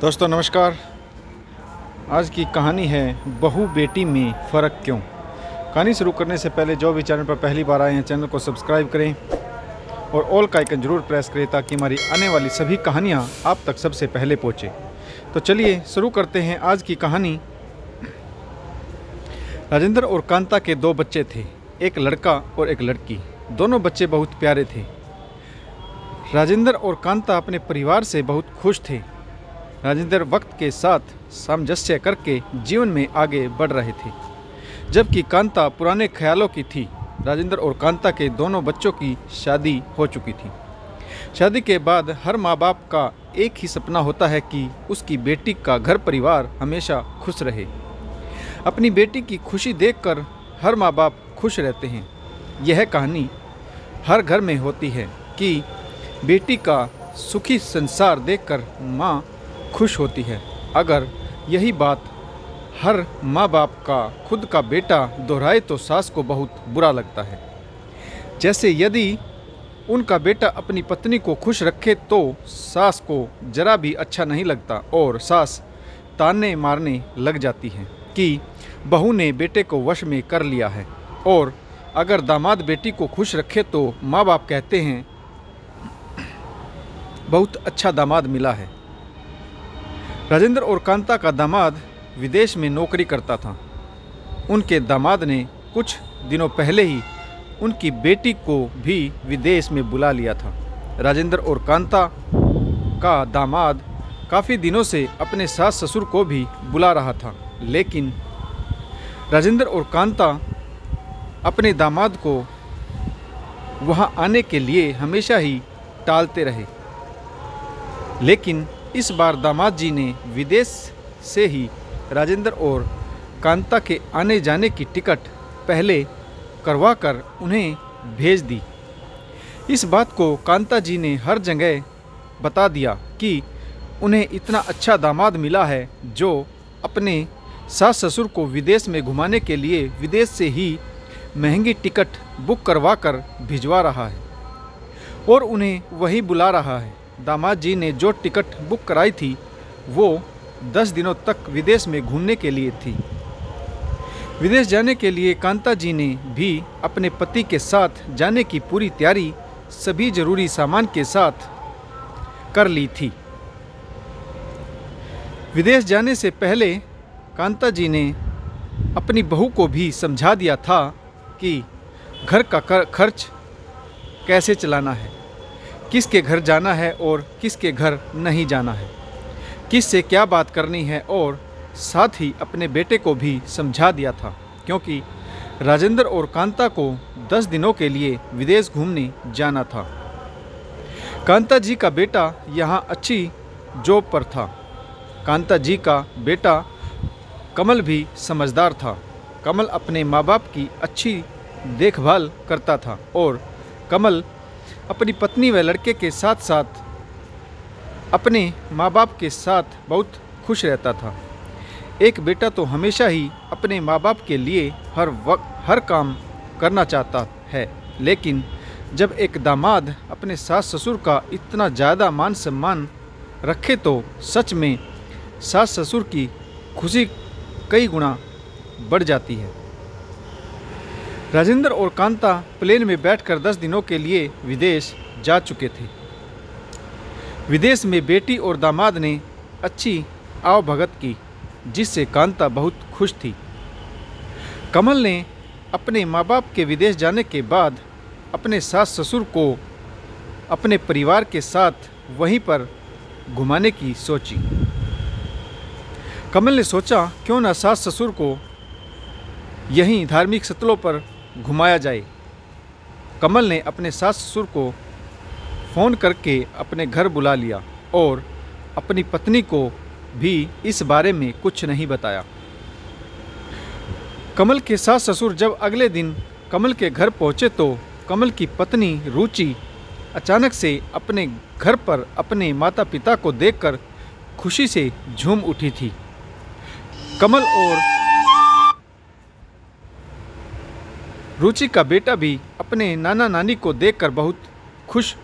दोस्तों नमस्कार। आज की कहानी है बहू बेटी में फ़र्क क्यों। कहानी शुरू करने से पहले जो भी चैनल पर पहली बार आए हैं चैनल को सब्सक्राइब करें और ऑल का आइकन ज़रूर प्रेस करें ताकि हमारी आने वाली सभी कहानियाँ आप तक सबसे पहले पहुँचे। तो चलिए शुरू करते हैं आज की कहानी। राजेंद्र और कांता के दो बच्चे थे, एक लड़का और एक लड़की। दोनों बच्चे बहुत प्यारे थे। राजेंद्र और कांता अपने परिवार से बहुत खुश थे। राजेंद्र वक्त के साथ सामंजस्य करके जीवन में आगे बढ़ रहे थे, जबकि कांता पुराने ख्यालों की थी। राजेंद्र और कांता के दोनों बच्चों की शादी हो चुकी थी। शादी के बाद हर माँ बाप का एक ही सपना होता है कि उसकी बेटी का घर परिवार हमेशा खुश रहे। अपनी बेटी की खुशी देखकर हर माँ बाप खुश रहते हैं। यह कहानी हर घर में होती है कि बेटी का सुखी संसार देखकर माँ खुश होती है। अगर यही बात हर माँ बाप का खुद का बेटा दोहराए तो सास को बहुत बुरा लगता है। जैसे यदि उनका बेटा अपनी पत्नी को खुश रखे तो सास को जरा भी अच्छा नहीं लगता और सास ताने मारने लग जाती है कि बहू ने बेटे को वश में कर लिया है। और अगर दामाद बेटी को खुश रखे तो माँ बाप कहते हैं बहुत अच्छा दामाद मिला है। राजेंद्र और कांता का दामाद विदेश में नौकरी करता था। उनके दामाद ने कुछ दिनों पहले ही उनकी बेटी को भी विदेश में बुला लिया था। राजेंद्र और कांता का दामाद काफ़ी दिनों से अपने सास ससुर को भी बुला रहा था, लेकिन राजेंद्र और कांता अपने दामाद को वहां आने के लिए हमेशा ही टालते रहे। लेकिन इस बार दामाद जी ने विदेश से ही राजेंद्र और कांता के आने जाने की टिकट पहले करवा कर उन्हें भेज दी। इस बात को कांता जी ने हर जगह बता दिया कि उन्हें इतना अच्छा दामाद मिला है जो अपने सास ससुर को विदेश में घुमाने के लिए विदेश से ही महंगी टिकट बुक करवा कर भिजवा रहा है और उन्हें वहीं बुला रहा है। दामाद जी ने जो टिकट बुक कराई थी वो 10 दिनों तक विदेश में घूमने के लिए थी। विदेश जाने के लिए कांता जी ने भी अपने पति के साथ जाने की पूरी तैयारी सभी जरूरी सामान के साथ कर ली थी। विदेश जाने से पहले कांता जी ने अपनी बहू को भी समझा दिया था कि घर का खर्च कैसे चलाना है, किसके घर जाना है और किसके घर नहीं जाना है, किससे क्या बात करनी है, और साथ ही अपने बेटे को भी समझा दिया था क्योंकि राजेंद्र और कांता को 10 दिनों के लिए विदेश घूमने जाना था। कांता जी का बेटा यहाँ अच्छी जॉब पर था। कांता जी का बेटा कमल भी समझदार था। कमल अपने माँ बाप की अच्छी देखभाल करता था और कमल अपनी पत्नी व लड़के के साथ साथ अपने माँ बाप के साथ बहुत खुश रहता था। एक बेटा तो हमेशा ही अपने माँ बाप के लिए हर काम करना चाहता है, लेकिन जब एक दामाद अपने सास ससुर का इतना ज़्यादा मान सम्मान रखे तो सच में सास ससुर की खुशी कई गुना बढ़ जाती है। राजेंद्र और कांता प्लेन में बैठकर 10 दिनों के लिए विदेश जा चुके थे। विदेश में बेटी और दामाद ने अच्छी आवभगत की, जिससे कांता बहुत खुश थी। कमल ने अपने माँ बाप के विदेश जाने के बाद अपने सास ससुर को अपने परिवार के साथ वहीं पर घुमाने की सोची। कमल ने सोचा क्यों न सास ससुर को यहीं धार्मिक स्थलों पर घुमाया जाए। कमल ने अपने सास ससुर को फ़ोन करके अपने घर बुला लिया और अपनी पत्नी को भी इस बारे में कुछ नहीं बताया। कमल के सास ससुर जब अगले दिन कमल के घर पहुंचे तो कमल की पत्नी रुचि अचानक से अपने घर पर अपने माता पिता को देखकर खुशी से झूम उठी थी। कमल और रुचि का बेटा भी अपने नाना नानी को देखकर बहुत खुश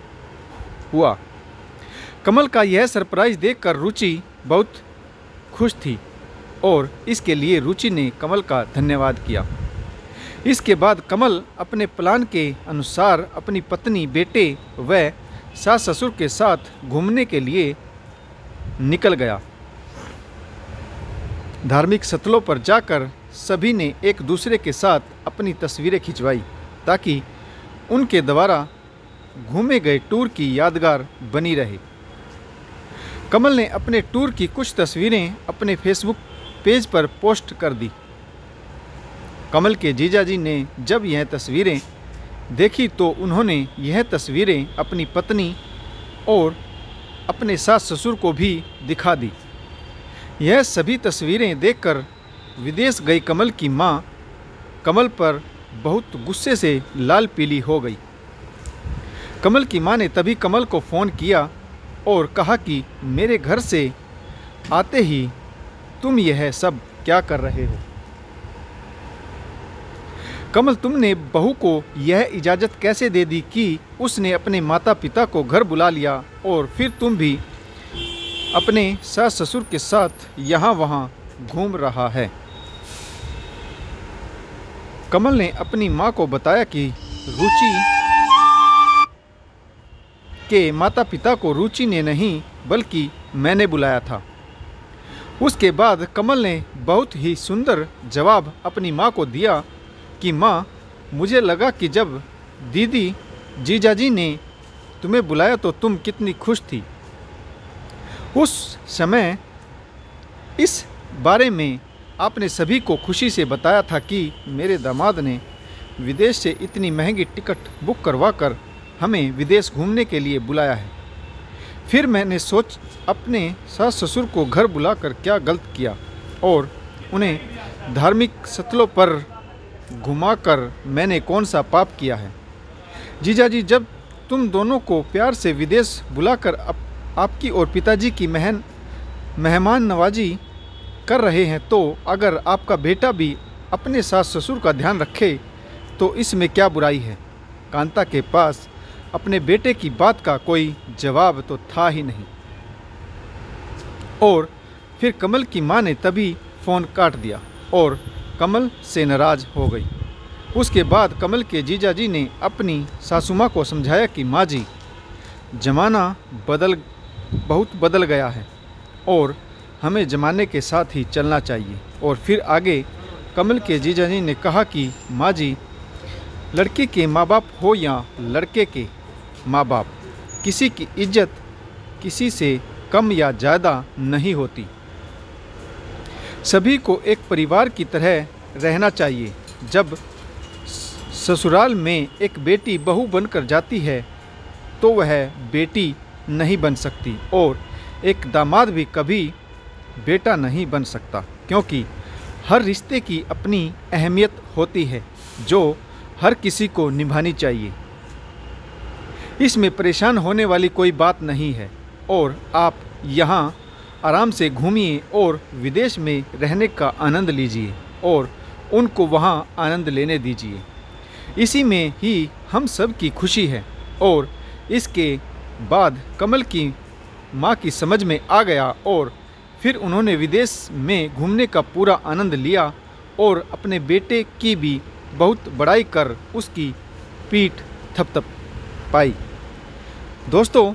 हुआ। कमल का यह सरप्राइज़ देखकर रुचि बहुत खुश थी और इसके लिए रुचि ने कमल का धन्यवाद किया। इसके बाद कमल अपने प्लान के अनुसार अपनी पत्नी, बेटे व सास ससुर के साथ घूमने के लिए निकल गया। धार्मिक स्थलों पर जाकर सभी ने एक दूसरे के साथ अपनी तस्वीरें खिंचवाई ताकि उनके द्वारा घूमे गए टूर की यादगार बनी रहे। कमल ने अपने टूर की कुछ तस्वीरें अपने फेसबुक पेज पर पोस्ट कर दी। कमल के जीजाजी ने जब यह तस्वीरें देखी तो उन्होंने यह तस्वीरें अपनी पत्नी और अपने सास ससुर को भी दिखा दी। यह सभी तस्वीरें देखकर विदेश गई कमल की माँ कमल पर बहुत गुस्से से लाल पीली हो गई। कमल की माँ ने तभी कमल को फ़ोन किया और कहा कि मेरे घर से आते ही तुम यह सब क्या कर रहे हो? कमल, तुमने बहू को यह इजाज़त कैसे दे दी कि उसने अपने माता पिता को घर बुला लिया और फिर तुम भी अपने सास ससुर के साथ यहाँ वहाँ घूम रहा है? कमल ने अपनी माँ को बताया कि रुचि के माता पिता को रुचि ने नहीं बल्कि मैंने बुलाया था। उसके बाद कमल ने बहुत ही सुंदर जवाब अपनी माँ को दिया कि माँ, मुझे लगा कि जब दीदी जीजाजी ने तुम्हें बुलाया तो तुम कितनी खुश थी। उस समय इस बारे में आपने सभी को खुशी से बताया था कि मेरे दामाद ने विदेश से इतनी महंगी टिकट बुक करवा कर हमें विदेश घूमने के लिए बुलाया है। फिर मैंने सोच अपने सास ससुर को घर बुलाकर क्या गलत किया और उन्हें धार्मिक स्थलों पर घुमाकर मैंने कौन सा पाप किया है। जीजाजी, जब तुम दोनों को प्यार से विदेश बुलाकर आपकी और पिताजी की मेहमान नवाजी कर रहे हैं तो अगर आपका बेटा भी अपने सास ससुर का ध्यान रखे तो इसमें क्या बुराई है? कांता के पास अपने बेटे की बात का कोई जवाब तो था ही नहीं और फिर कमल की माँ ने तभी फ़ोन काट दिया और कमल से नाराज़ हो गई। उसके बाद कमल के जीजाजी ने अपनी सासू माँ को समझाया कि माँ जी, ज़माना बहुत बदल गया है और हमें ज़माने के साथ ही चलना चाहिए। और फिर आगे कमल के जीजाजी ने कहा कि माँ जी, लड़के के माँ बाप हो या लड़के के माँ बाप, किसी की इज्जत किसी से कम या ज़्यादा नहीं होती। सभी को एक परिवार की तरह रहना चाहिए। जब ससुराल में एक बेटी बहू बनकर जाती है तो वह बेटी नहीं बन सकती और एक दामाद भी कभी बेटा नहीं बन सकता, क्योंकि हर रिश्ते की अपनी अहमियत होती है जो हर किसी को निभानी चाहिए। इसमें परेशान होने वाली कोई बात नहीं है और आप यहाँ आराम से घूमिए और विदेश में रहने का आनंद लीजिए और उनको वहाँ आनंद लेने दीजिए। इसी में ही हम सब की खुशी है। और इसके बाद कमल की माँ की समझ में आ गया और फिर उन्होंने विदेश में घूमने का पूरा आनंद लिया और अपने बेटे की भी बहुत बड़ाई कर उसकी पीठ थपथपाई। दोस्तों,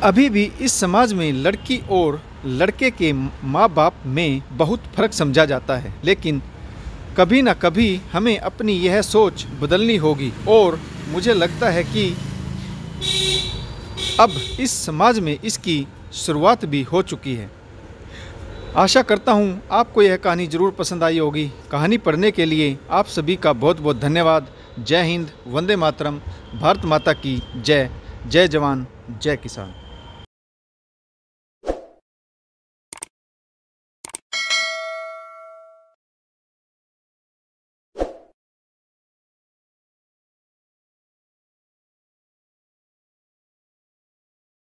अभी भी इस समाज में लड़की और लड़के के माँ बाप में बहुत फ़र्क समझा जाता है, लेकिन कभी ना कभी हमें अपनी यह सोच बदलनी होगी और मुझे लगता है कि अब इस समाज में इसकी शुरुआत भी हो चुकी है। आशा करता हूँ आपको यह कहानी ज़रूर पसंद आई होगी। कहानी पढ़ने के लिए आप सभी का बहुत बहुत धन्यवाद। जय हिंद, वंदे मातरम, भारत माता की जय। जय जवान, जय किसान।